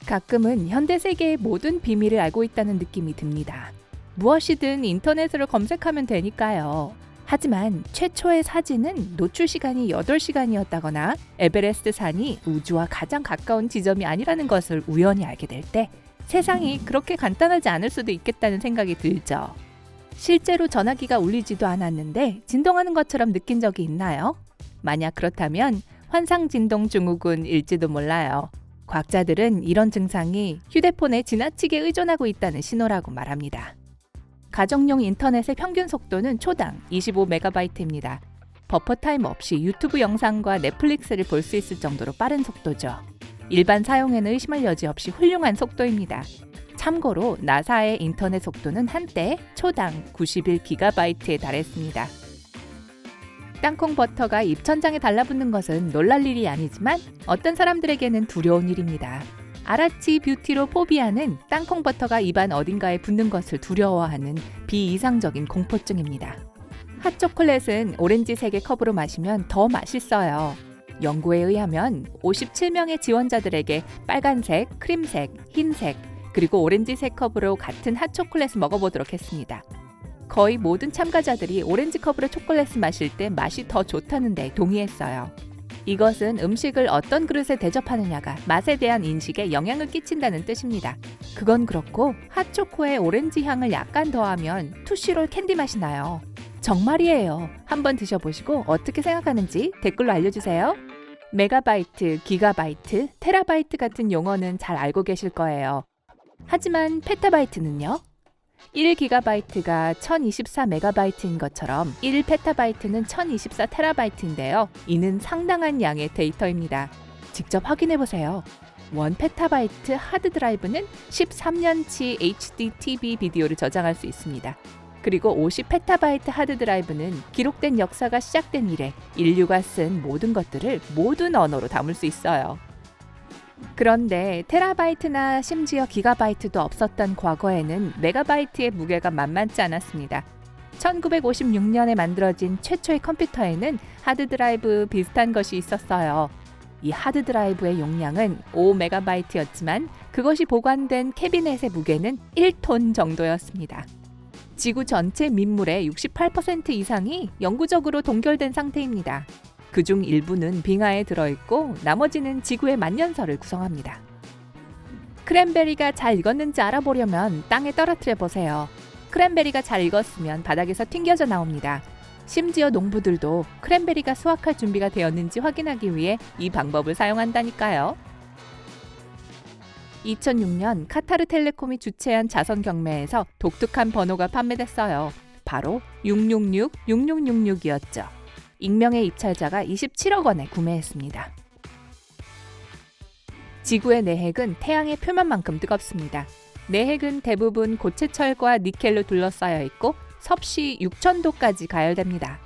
가끔은 현대 세계의 모든 비밀을 알고 있다는 느낌이 듭니다. 무엇이든 인터넷으로 검색하면 되니까요. 하지만 최초의 사진은 노출 시간이 8시간이었다거나 에베레스트 산이 우주와 가장 가까운 지점이 아니라는 것을 우연히 알게 될 때 세상이 그렇게 간단하지 않을 수도 있겠다는 생각이 들죠. 실제로 전화기가 울리지도 않았는데 진동하는 것처럼 느낀 적이 있나요? 만약 그렇다면 환상진동 증후군일지도 몰라요. 과학자들은 이런 증상이 휴대폰에 지나치게 의존하고 있다는 신호라고 말합니다. 가정용 인터넷의 평균 속도는 초당 25MB입니다. 버퍼 타임 없이 유튜브 영상과 넷플릭스를 볼 수 있을 정도로 빠른 속도죠. 일반 사용에는 의심할 여지 없이 훌륭한 속도입니다. 참고로 나사의 인터넷 속도는 한때 초당 91GB에 달했습니다. 땅콩 버터가 입천장에 달라붙는 것은 놀랄 일이 아니지만 어떤 사람들에게는 두려운 일입니다. 아라치 뷰티로 포비아는 땅콩 버터가 입안 어딘가에 붙는 것을 두려워하는 비이상적인 공포증입니다. 핫초콜릿은 오렌지색의 컵으로 마시면 더 맛있어요. 연구에 의하면 57명의 지원자들에게 빨간색, 크림색, 흰색, 그리고 오렌지색 컵으로 같은 핫초콜릿을 먹어보도록 했습니다. 거의 모든 참가자들이 오렌지 컵으로 초콜릿을 마실 때 맛이 더 좋다는 데 동의했어요. 이것은 음식을 어떤 그릇에 대접하느냐가 맛에 대한 인식에 영향을 끼친다는 뜻입니다. 그건 그렇고 핫초코에 오렌지 향을 약간 더하면 투시롤 캔디 맛이 나요. 정말이에요. 한번 드셔보시고 어떻게 생각하는지 댓글로 알려주세요. 메가바이트, 기가바이트, 테라바이트 같은 용어는 잘 알고 계실 거예요. 하지만 페타바이트는요? 1GB가 1024MB인 것처럼 1PB는 1024TB인데요. 이는 상당한 양의 데이터입니다. 직접 확인해보세요. 1PB 하드드라이브는 13년치 HD TV 비디오를 저장할 수 있습니다. 그리고 50PB 하드드라이브는 기록된 역사가 시작된 이래 인류가 쓴 모든 것들을 모든 언어로 담을 수 있어요. 그런데 테라바이트나 심지어 기가바이트도 없었던 과거에는 메가바이트의 무게가 만만치 않았습니다. 1956년에 만들어진 최초의 컴퓨터에는 하드드라이브 비슷한 것이 있었어요. 이 하드드라이브의 용량은 5MB였지만 그것이 보관된 캐비넷의 무게는 1톤 정도였습니다. 지구 전체 민물의 68% 이상이 영구적으로 동결된 상태입니다. 그중 일부는 빙하에 들어있고 나머지는 지구의 만년설을 구성합니다. 크랜베리가 잘 익었는지 알아보려면 땅에 떨어뜨려 보세요. 크랜베리가 잘 익었으면 바닥에서 튕겨져 나옵니다. 심지어 농부들도 크랜베리가 수확할 준비가 되었는지 확인하기 위해 이 방법을 사용한다니까요. 2006년 카타르텔레콤이 주최한 자선 경매에서 독특한 번호가 판매됐어요. 바로 666-6666이었죠. 익명의 입찰자가 27억 원에 구매했습니다. 지구의 내핵은 태양의 표면만큼 뜨겁습니다. 내핵은 대부분 고체철과 니켈로 둘러싸여 있고 섭씨 6,000도까지 가열됩니다.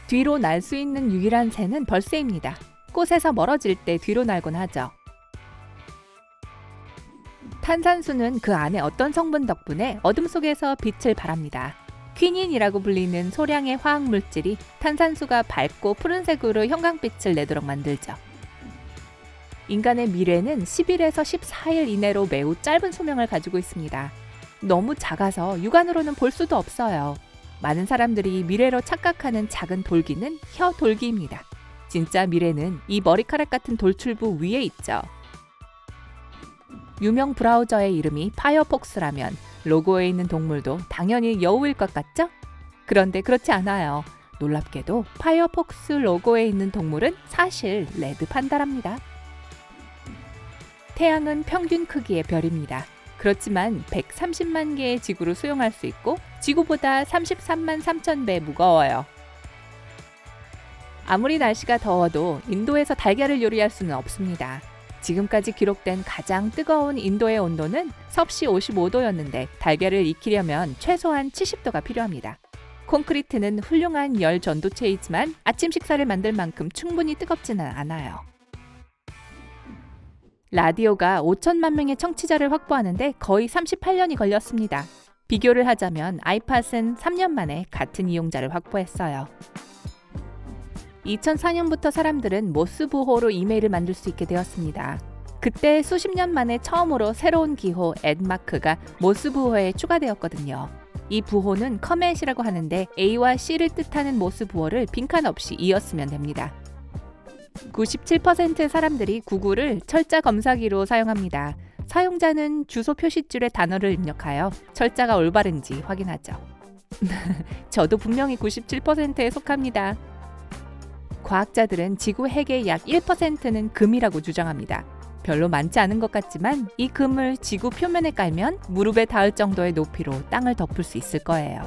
뒤로 날 수 있는 유일한 새는 벌새입니다. 꽃에서 멀어질 때 뒤로 날곤 하죠. 탄산수는 그 안에 어떤 성분 덕분에 어둠 속에서 빛을 발합니다. 퀴닌이라고 불리는 소량의 화학물질이 탄산수가 밝고 푸른색으로 형광빛을 내도록 만들죠. 인간의 미래는 10일에서 14일 이내로 매우 짧은 수명을 가지고 있습니다. 너무 작아서 육안으로는 볼 수도 없어요. 많은 사람들이 미래로 착각하는 작은 돌기는 혀 돌기입니다. 진짜 미래는 이 머리카락 같은 돌출부 위에 있죠. 유명 브라우저의 이름이 파이어폭스라면 로고에 있는 동물도 당연히 여우일 것 같죠? 그런데 그렇지 않아요. 놀랍게도 파이어폭스 로고에 있는 동물은 사실 레드 판다랍니다. 태양은 평균 크기의 별입니다. 그렇지만 130만 개의 지구를 수용할 수 있고 지구보다 33만 3천 배 무거워요. 아무리 날씨가 더워도 인도에서 달걀을 요리할 수는 없습니다. 지금까지 기록된 가장 뜨거운 인도의 온도는 섭씨 55도였는데 달걀을 익히려면 최소한 70도가 필요합니다. 콘크리트는 훌륭한 열 전도체이지만 아침 식사를 만들 만큼 충분히 뜨겁지는 않아요. 라디오가 5천만 명의 청취자를 확보하는데 거의 38년이 걸렸습니다. 비교를 하자면 아이팟은 3년 만에 같은 이용자를 확보했어요. 2004년부터 사람들은 모스부호로 이메일을 만들 수 있게 되었습니다. 그때 수십 년 만에 처음으로 새로운 기호 앳마크가 모스부호에 추가되었거든요. 이 부호는 커맷이라고 하는데 A와 C를 뜻하는 모스부호를 빈칸 없이 이었으면 됩니다. 97%의 사람들이 구글을 철자 검사기로 사용합니다. 사용자는 주소 표시줄에 단어를 입력하여 철자가 올바른지 확인하죠. 저도 분명히 97%에 속합니다. 과학자들은 지구 핵의 약 1%는 금이라고 주장합니다. 별로 많지 않은 것 같지만 이 금을 지구 표면에 깔면 무릎에 닿을 정도의 높이로 땅을 덮을 수 있을 거예요.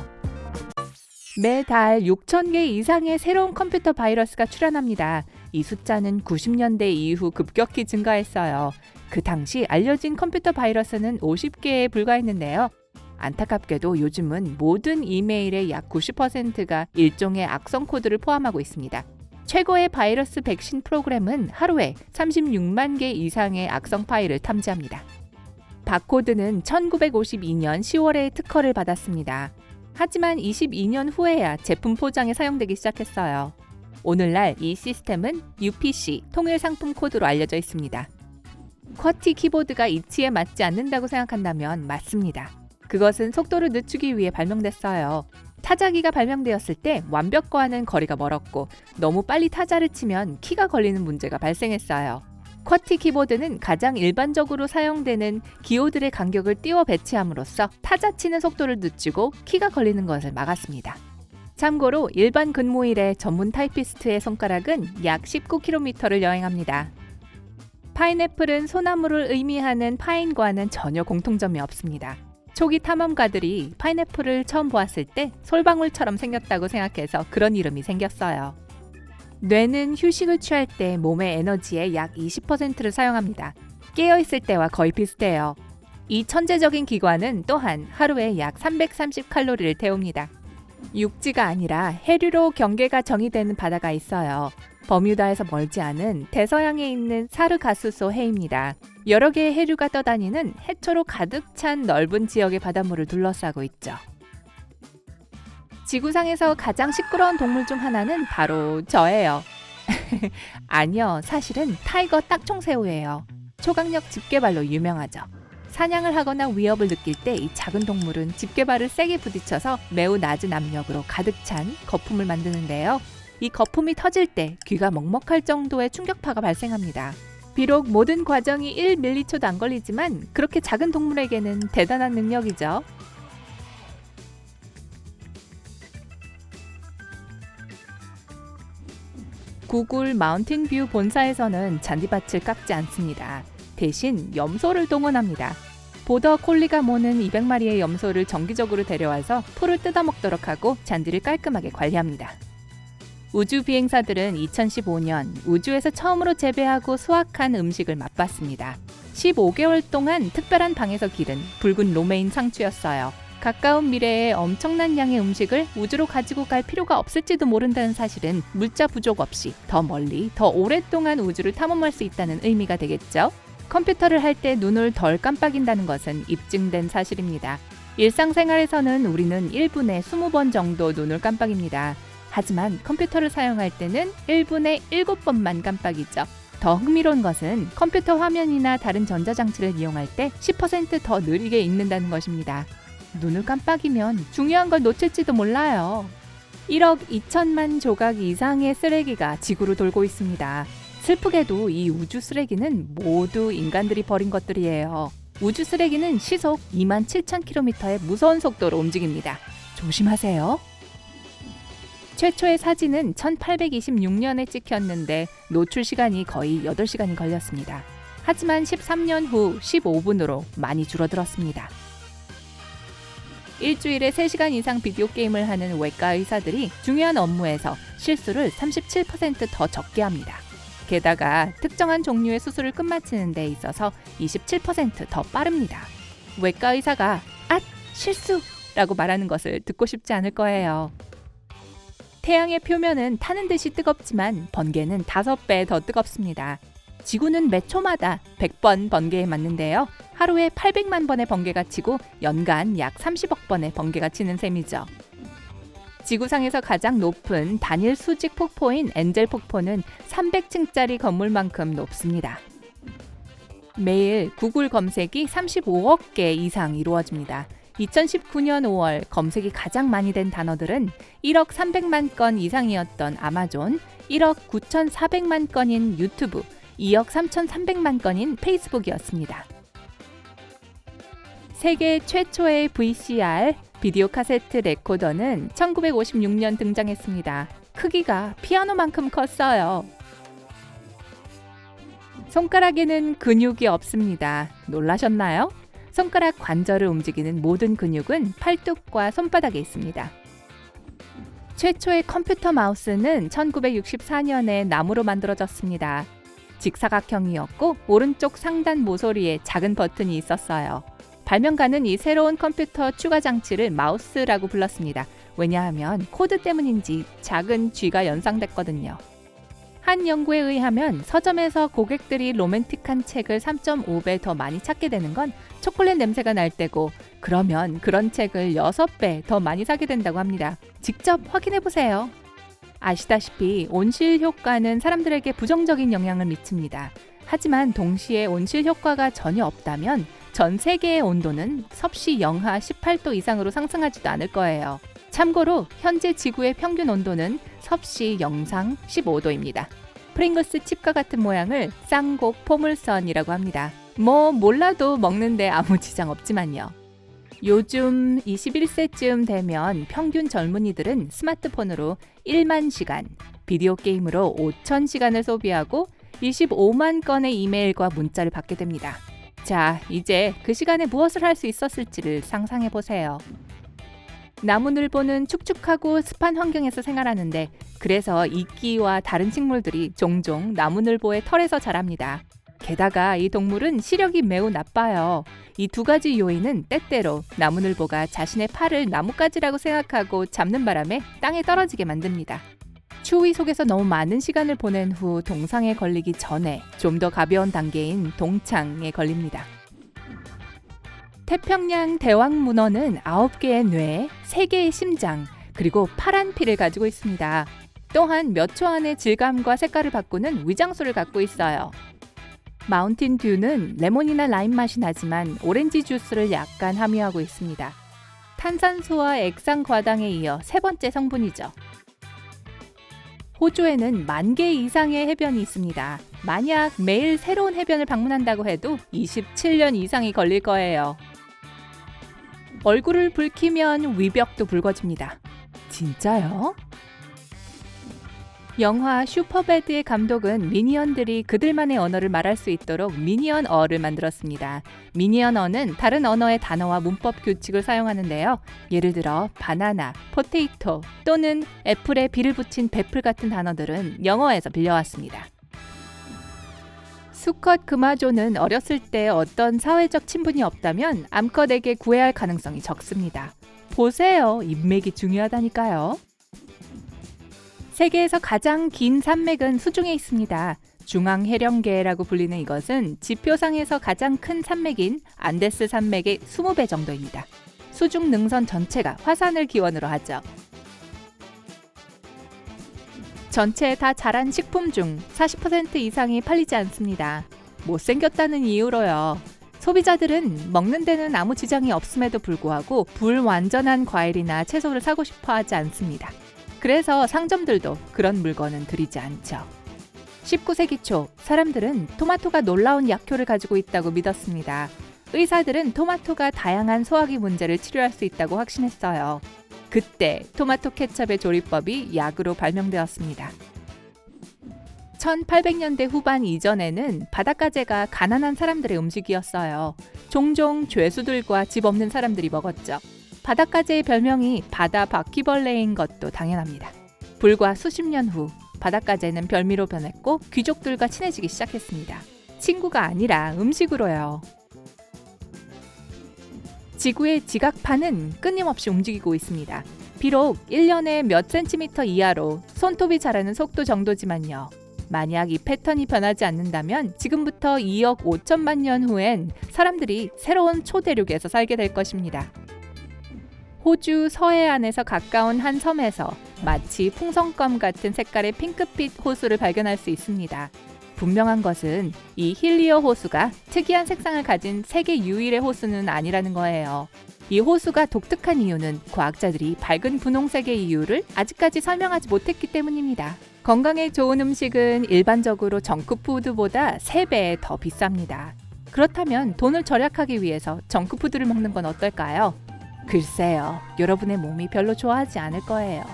매달 6,000개 이상의 새로운 컴퓨터 바이러스가 출현합니다. 이 숫자는 90년대 이후 급격히 증가했어요. 그 당시 알려진 컴퓨터 바이러스는 50개에 불과했는데요. 안타깝게도 요즘은 모든 이메일의 약 90%가 일종의 악성 코드를 포함하고 있습니다. 최고의 바이러스 백신 프로그램은 하루에 36만 개 이상의 악성 파일을 탐지합니다. 바코드는 1952년 10월에 특허를 받았습니다. 하지만 22년 후에야 제품 포장에 사용되기 시작했어요. 오늘날 이 시스템은 UPC, 통일 상품 코드로 알려져 있습니다. 쿼티 키보드가 이치에 맞지 않는다고 생각한다면 맞습니다. 그것은 속도를 늦추기 위해 발명됐어요. 타자기가 발명되었을 때 완벽과는 거리가 멀었고 너무 빨리 타자를 치면 키가 걸리는 문제가 발생했어요. 쿼티 키보드는 가장 일반적으로 사용되는 기호들의 간격을 띄워 배치함으로써 타자 치는 속도를 늦추고 키가 걸리는 것을 막았습니다. 참고로 일반 근무일에 전문 타이피스트의 손가락은 약 19km를 여행합니다. 파인애플은 소나무를 의미하는 파인과는 전혀 공통점이 없습니다. 초기 탐험가들이 파인애플을 처음 보았을 때 솔방울처럼 생겼다고 생각해서 그런 이름이 생겼어요. 뇌는 휴식을 취할 때 몸의 에너지의 약 20%를 사용합니다. 깨어있을 때와 거의 비슷해요. 이 천재적인 기관은 또한 하루에 약 330칼로리를 태웁니다. 육지가 아니라 해류로 경계가 정의되는 바다가 있어요. 버뮤다에서 멀지 않은 대서양에 있는 사르가스소 해입니다. 여러 개의 해류가 떠다니는 해초로 가득 찬 넓은 지역의 바닷물을 둘러싸고 있죠. 지구상에서 가장 시끄러운 동물 중 하나는 바로 저예요. 아니요, 사실은 타이거 딱총새우예요. 초강력 집게발로 유명하죠. 사냥을 하거나 위협을 느낄 때 이 작은 동물은 집게발을 세게 부딪혀서 매우 낮은 압력으로 가득 찬 거품을 만드는데요. 이 거품이 터질 때 귀가 먹먹할 정도의 충격파가 발생합니다. 비록 모든 과정이 1m초도 안 걸리지만 그렇게 작은 동물에게는 대단한 능력이죠. 구글 마운틴 뷰 본사에서는 잔디밭을 깎지 않습니다. 대신 염소를 동원합니다. 보더 콜리가 모는 200마리의 염소를 정기적으로 데려와서 풀을 뜯어먹도록 하고 잔디를 깔끔하게 관리합니다. 우주 비행사들은 2015년 우주에서 처음으로 재배하고 수확한 음식을 맛봤습니다. 15개월 동안 특별한 방에서 기른 붉은 로메인 상추였어요. 가까운 미래에 엄청난 양의 음식을 우주로 가지고 갈 필요가 없을지도 모른다는 사실은 물자 부족 없이 더 멀리, 더 오랫동안 우주를 탐험할 수 있다는 의미가 되겠죠? 컴퓨터를 할 때 눈을 덜 깜빡인다는 것은 입증된 사실입니다. 일상생활에서는 우리는 1분에 20번 정도 눈을 깜빡입니다. 하지만 컴퓨터를 사용할 때는 1분에 7번만 깜빡이죠. 더 흥미로운 것은 컴퓨터 화면이나 다른 전자장치를 이용할 때 10% 더 느리게 읽는다는 것입니다. 눈을 깜빡이면 중요한 걸 놓칠지도 몰라요. 1억 2천만 조각 이상의 쓰레기가 지구로 돌고 있습니다. 슬프게도 이 우주 쓰레기는 모두 인간들이 버린 것들이에요. 우주 쓰레기는 시속 27,000km의 무서운 속도로 움직입니다. 조심하세요. 최초의 사진은 1826년에 찍혔는데 노출 시간이 거의 8시간이 걸렸습니다. 하지만 13년 후 15분으로 많이 줄어들었습니다. 일주일에 3시간 이상 비디오 게임을 하는 외과 의사들이 중요한 업무에서 실수를 37% 더 적게 합니다. 게다가 특정한 종류의 수술을 끝마치는 데 있어서 27% 더 빠릅니다. 외과 의사가 앗! 실수라고 말하는 것을 듣고 싶지 않을 거예요. 태양의 표면은 타는 듯이 뜨겁지만 번개는 5배 더 뜨겁습니다. 지구는 몇 초마다 100번 번개에 맞는데요. 하루에 800만 번의 번개가 치고 연간 약 30억 번의 번개가 치는 셈이죠. 지구상에서 가장 높은 단일 수직 폭포인 엔젤 폭포는 300층짜리 건물만큼 높습니다. 매일 구글 검색이 35억 개 이상 이루어집니다. 2019년 5월 검색이 가장 많이 된 단어들은 1억 300만 건 이상이었던 아마존, 1억 9,400만 건인 유튜브, 2억 3,300만 건인 페이스북이었습니다. 세계 최초의 VCR, 비디오 카세트 레코더는 1956년 등장했습니다. 크기가 피아노만큼 컸어요. 손가락에는 근육이 없습니다. 놀라셨나요? 손가락 관절을 움직이는 모든 근육은 팔뚝과 손바닥에 있습니다. 최초의 컴퓨터 마우스는 1964년에 나무로 만들어졌습니다. 직사각형이었고 오른쪽 상단 모서리에 작은 버튼이 있었어요. 발명가는 이 새로운 컴퓨터 추가 장치를 마우스라고 불렀습니다. 왜냐하면 코드 때문인지 작은 쥐가 연상됐거든요. 한 연구에 의하면 서점에서 고객들이 로맨틱한 책을 3.5배 더 많이 찾게 되는 건 초콜릿 냄새가 날 때고, 그러면 그런 책을 6배 더 많이 사게 된다고 합니다. 직접 확인해 보세요. 아시다시피 온실 효과는 사람들에게 부정적인 영향을 미칩니다. 하지만 동시에 온실 효과가 전혀 없다면 전 세계의 온도는 섭씨 영하 18도 이상으로 상승하지도 않을 거예요. 참고로 현재 지구의 평균 온도는 섭씨 영상 15도입니다. 프링글스 칩과 같은 모양을 쌍곡 포물선이라고 합니다. 몰라도 먹는데 아무 지장 없지만요. 요즘 21세쯤 되면 평균 젊은이들은 스마트폰으로 1만 시간, 비디오 게임으로 5천 시간을 소비하고 25만 건의 이메일과 문자를 받게 됩니다. 자, 이제 그 시간에 무엇을 할 수 있었을지를 상상해 보세요. 나무늘보는 축축하고 습한 환경에서 생활하는데, 그래서 이끼와 다른 식물들이 종종 나무늘보의 털에서 자랍니다. 게다가 이 동물은 시력이 매우 나빠요. 이 두 가지 요인은 때때로 나무늘보가 자신의 팔을 나뭇가지라고 생각하고 잡는 바람에 땅에 떨어지게 만듭니다. 추위 속에서 너무 많은 시간을 보낸 후 동상에 걸리기 전에 좀 더 가벼운 단계인 동창에 걸립니다. 태평양 대왕문어는 9개의 뇌, 3개의 심장, 그리고 파란 피를 가지고 있습니다. 또한 몇 초 안에 질감과 색깔을 바꾸는 위장술을 갖고 있어요. 마운틴 듀는 레몬이나 라임 맛이 나지만 오렌지 주스를 약간 함유하고 있습니다. 탄산수와 액상 과당에 이어 세 번째 성분이죠. 호주에는 10,000개 이상의 해변이 있습니다. 만약 매일 새로운 해변을 방문한다고 해도 27년 이상이 걸릴 거예요. 얼굴을 붉히면 위벽도 붉어집니다. 진짜요? 영화 슈퍼배드의 감독은 미니언들이 그들만의 언어를 말할 수 있도록 미니언어를 만들었습니다. 미니언어는 다른 언어의 단어와 문법 규칙을 사용하는데요. 예를 들어 바나나, 포테이토 또는 애플에 비를 붙인 베플 같은 단어들은 영어에서 빌려왔습니다. 수컷 금화조는 어렸을 때 어떤 사회적 친분이 없다면 암컷에게 구애할 가능성이 적습니다. 보세요, 인맥이 중요하다니까요. 세계에서 가장 긴 산맥은 수중에 있습니다. 중앙해령계라고 불리는 이것은 지표상에서 가장 큰 산맥인 안데스 산맥의 20배 정도입니다. 수중 능선 전체가 화산을 기원으로 하죠. 전체 다 자란 식품 중 40% 이상이 팔리지 않습니다. 못생겼다는 이유로요. 소비자들은 먹는 데는 아무 지장이 없음에도 불구하고 불완전한 과일이나 채소를 사고 싶어 하지 않습니다. 그래서 상점들도 그런 물건은 들이지 않죠. 19세기 초 사람들은 토마토가 놀라운 약효를 가지고 있다고 믿었습니다. 의사들은 토마토가 다양한 소화기 문제를 치료할 수 있다고 확신했어요. 그때 토마토 케첩의 조리법이 약으로 발명되었습니다. 1800년대 후반 이전에는 바닷가재가 가난한 사람들의 음식이었어요. 종종 죄수들과 집 없는 사람들이 먹었죠. 바닷가재의 별명이 바다 바퀴벌레인 것도 당연합니다. 불과 수십 년 후 바닷가재는 별미로 변했고 귀족들과 친해지기 시작했습니다. 친구가 아니라 음식으로요. 지구의 지각판은 끊임없이 움직이고 있습니다. 비록 1년에 몇 센티미터 이하로 손톱이 자라는 속도 정도지만요. 만약 이 패턴이 변하지 않는다면 지금부터 2억 5천만 년 후엔 사람들이 새로운 초대륙에서 살게 될 것입니다. 호주 서해안에서 가까운 한 섬에서 마치 풍선껌 같은 색깔의 핑크빛 호수를 발견할 수 있습니다. 분명한 것은 이 힐리어 호수가 특이한 색상을 가진 세계 유일의 호수는 아니라는 거예요. 이 호수가 독특한 이유는 과학자들이 밝은 분홍색의 이유를 아직까지 설명하지 못했기 때문입니다. 건강에 좋은 음식은 일반적으로 정크푸드보다 3배 더 비쌉니다. 그렇다면 돈을 절약하기 위해서 정크푸드를 먹는 건 어떨까요? 글쎄요, 여러분의 몸이 별로 좋아하지 않을 거예요.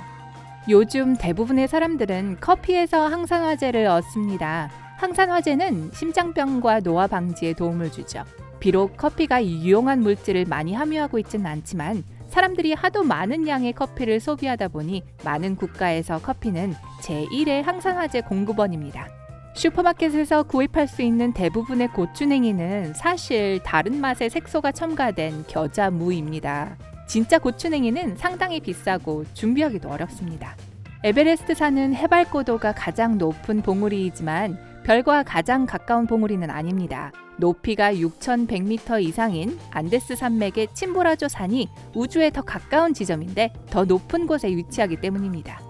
요즘 대부분의 사람들은 커피에서 항산화제를 얻습니다. 항산화제는 심장병과 노화 방지에 도움을 주죠. 비록 커피가 유용한 물질을 많이 함유하고 있지는 않지만 사람들이 하도 많은 양의 커피를 소비하다 보니 많은 국가에서 커피는 제1의 항산화제 공급원입니다. 슈퍼마켓에서 구입할 수 있는 대부분의 고추냉이는 사실 다른 맛의 색소가 첨가된 겨자무입니다. 진짜 고추냉이는 상당히 비싸고 준비하기도 어렵습니다. 에베레스트산은 해발 고도가 가장 높은 봉우리이지만 별과 가장 가까운 봉우리는 아닙니다. 높이가 6,100m 이상인 안데스 산맥의 침보라조 산이 우주에 더 가까운 지점인데 더 높은 곳에 위치하기 때문입니다.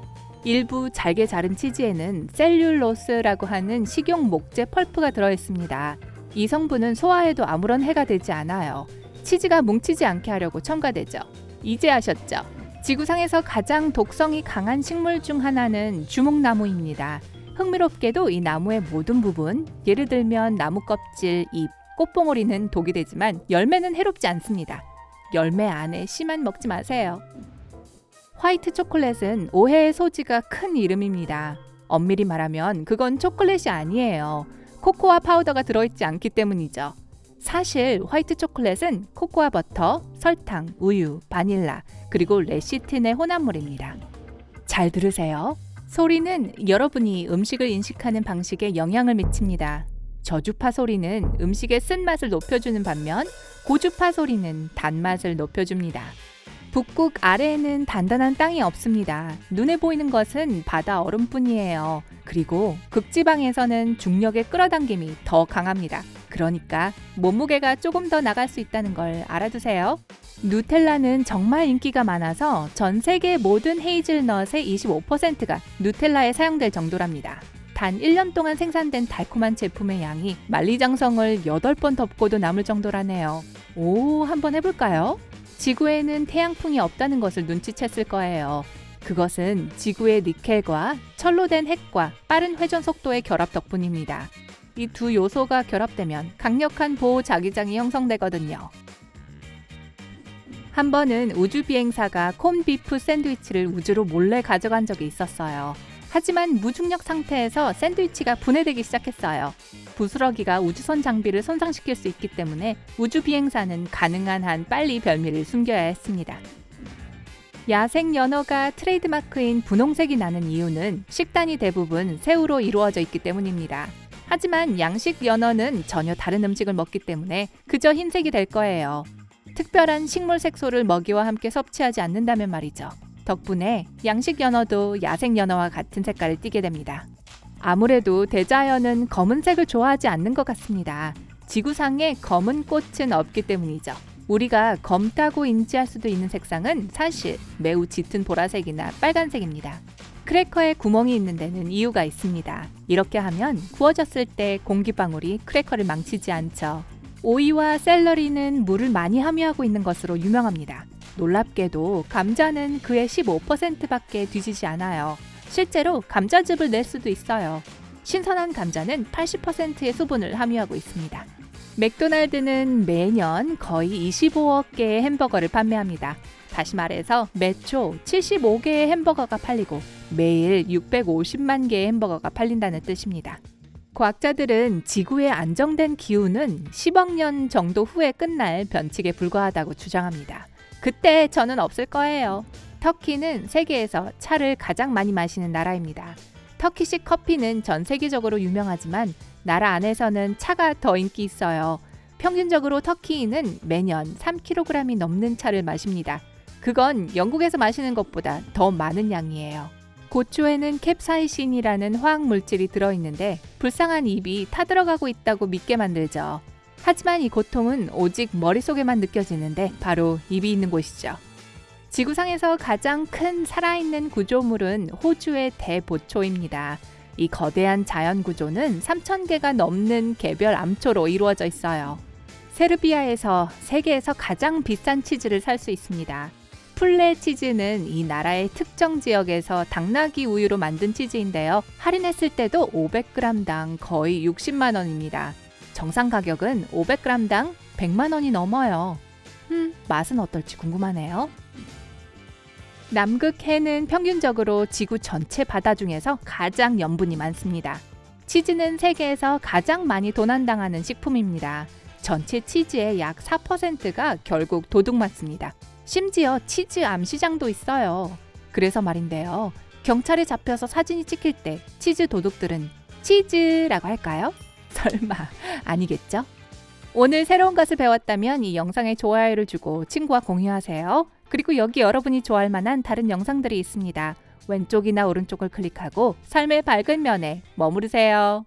일부 잘게 자른 치즈에는 셀룰로스라고 하는 식용 목재 펄프가 들어있습니다. 이 성분은 소화에도 아무런 해가 되지 않아요. 치즈가 뭉치지 않게 하려고 첨가되죠. 이제 아셨죠? 지구상에서 가장 독성이 강한 식물 중 하나는 주목나무입니다. 흥미롭게도 이 나무의 모든 부분, 예를 들면 나무 껍질, 잎, 꽃봉오리는 독이 되지만 열매는 해롭지 않습니다. 열매 안에 씨만 먹지 마세요. 화이트 초콜릿은 오해의 소지가 큰 이름입니다. 엄밀히 말하면 그건 초콜릿이 아니에요. 코코아 파우더가 들어있지 않기 때문이죠. 사실 화이트 초콜릿은 코코아 버터, 설탕, 우유, 바닐라, 그리고 레시틴의 혼합물입니다. 잘 들으세요. 소리는 여러분이 음식을 인식하는 방식에 영향을 미칩니다. 저주파 소리는 음식의 쓴맛을 높여주는 반면 고주파 소리는 단맛을 높여줍니다. 북극 아래에는 단단한 땅이 없습니다. 눈에 보이는 것은 바다 얼음뿐이에요. 그리고 극지방에서는 중력의 끌어당김이 더 강합니다. 그러니까 몸무게가 조금 더 나갈 수 있다는 걸 알아두세요. 누텔라는 정말 인기가 많아서 전 세계 모든 헤이즐넛의 25%가 누텔라에 사용될 정도랍니다. 단 1년 동안 생산된 달콤한 제품의 양이 만리장성을 8번 덮고도 남을 정도라네요. 오, 한번 해볼까요? 지구에는 태양풍이 없다는 것을 눈치챘을 거예요. 그것은 지구의 니켈과 철로 된 핵과 빠른 회전 속도의 결합 덕분입니다. 이 두 요소가 결합되면 강력한 보호 자기장이 형성되거든요. 한 번은 우주 비행사가 콘비프 샌드위치를 우주로 몰래 가져간 적이 있었어요. 하지만 무중력 상태에서 샌드위치가 분해되기 시작했어요. 부스러기가 우주선 장비를 손상시킬 수 있기 때문에 우주 비행사는 가능한 한 빨리 별미를 숨겨야 했습니다. 야생 연어가 트레이드마크인 분홍색이 나는 이유는 식단이 대부분 새우로 이루어져 있기 때문입니다. 하지만 양식 연어는 전혀 다른 음식을 먹기 때문에 그저 흰색이 될 거예요. 특별한 식물 색소를 먹이와 함께 섭취하지 않는다면 말이죠. 덕분에 양식 연어도 야생 연어와 같은 색깔을 띠게 됩니다. 아무래도 대자연은 검은색을 좋아하지 않는 것 같습니다. 지구상에 검은 꽃은 없기 때문이죠. 우리가 검다고 인지할 수도 있는 색상은 사실 매우 짙은 보라색이나 빨간색입니다. 크래커에 구멍이 있는 데는 이유가 있습니다. 이렇게 하면 구워졌을 때 공기방울이 크래커를 망치지 않죠. 오이와 샐러리는 물을 많이 함유하고 있는 것으로 유명합니다. 놀랍게도 감자는 그의 15%밖에 뒤지지 않아요. 실제로 감자즙을 낼 수도 있어요. 신선한 감자는 80%의 수분을 함유하고 있습니다. 맥도날드는 매년 거의 25억 개의 햄버거를 판매합니다. 다시 말해서 매초 75개의 햄버거가 팔리고 매일 650만 개의 햄버거가 팔린다는 뜻입니다. 과학자들은 지구의 안정된 기후는 10억 년 정도 후에 끝날 변칙에 불과하다고 주장합니다. 그때 저는 없을 거예요. 터키는 세계에서 차를 가장 많이 마시는 나라입니다. 터키식 커피는 전 세계적으로 유명하지만 나라 안에서는 차가 더 인기 있어요. 평균적으로 터키인은 매년 3kg이 넘는 차를 마십니다. 그건 영국에서 마시는 것보다 더 많은 양이에요. 고초에는 캡사이신이라는 화학물질이 들어있는데 불쌍한 입이 타들어가고 있다고 믿게 만들죠. 하지만 이 고통은 오직 머릿속에만 느껴지는데 바로 입이 있는 곳이죠. 지구상에서 가장 큰 살아있는 구조물은 호주의 대보초입니다. 이 거대한 자연 구조는 3,000개가 넘는 개별 암초로 이루어져 있어요. 세르비아에서 세계에서 가장 비싼 치즈를 살 수 있습니다. 풀레 치즈는 이 나라의 특정 지역에서 당나귀 우유로 만든 치즈인데요. 할인했을 때도 500g당 거의 60만 원입니다. 정상 가격은 500g당 100만 원이 넘어요. 맛은 어떨지 궁금하네요. 남극 해는 평균적으로 지구 전체 바다 중에서 가장 염분이 많습니다. 치즈는 세계에서 가장 많이 도난당하는 식품입니다. 전체 치즈의 약 4%가 결국 도둑맞습니다. 심지어 치즈 암 시장도 있어요. 그래서 말인데요. 경찰에 잡혀서 사진이 찍힐 때 치즈 도둑들은 치즈라고 할까요? 설마 아니겠죠? 오늘 새로운 것을 배웠다면 이 영상에 좋아요를 주고 친구와 공유하세요. 그리고 여기 여러분이 좋아할 만한 다른 영상들이 있습니다. 왼쪽이나 오른쪽을 클릭하고 삶의 밝은 면에 머무르세요.